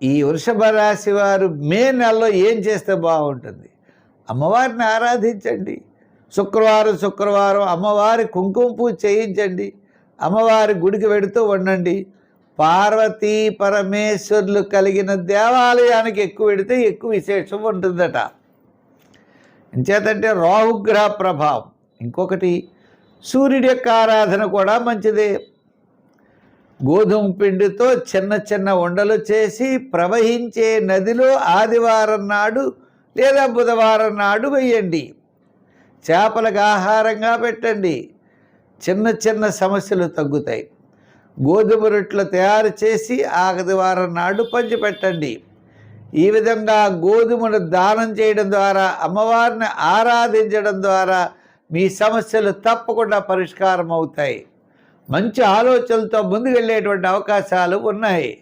ఈ వృషభ రాశి వారు మే నెలలో ఏం చేస్తే బాగుంటుంది? అమ్మవారిని ఆరాధించండి. శుక్రవారం అమ్మవారి కుంకుమ పూజ చేయించండి. అమ్మవారి గుడికి వెడుతూ ఉండండి. పార్వతీ పరమేశ్వరులు కలిగిన దేవాలయానికి ఎక్కువ వెడితే ఎక్కువ విశేషం ఉంటుందట. ఎంచేతంటే రాహుగ్రహ ప్రభావం. ఇంకొకటి, సూర్యుడి యొక్క ఆరాధన కూడా మంచిదే. గోధుమ పిండితో చిన్న చిన్న ఉండలు చేసి ప్రవహించే నదిలో ఆదివారం నాడు లేదా బుధవారం నాడు వేయండి. చేపలకు ఆహారంగా పెట్టండి. చిన్న చిన్న సమస్యలు తగ్గుతాయి. గోధుమ రొట్టెలు తయారు చేసి ఆదివారం నాడు పంచిపెట్టండి. ఈ విధంగా గోధుమను దానం చేయడం ద్వారా, అమ్మవారిని ఆరాధించడం ద్వారా మీ సమస్యలు తప్పకుండా పరిష్కారం అవుతాయి. మంచి ఆలోచనలతో ముందుకెళ్ళేటువంటి అవకాశాలు ఉన్నాయి.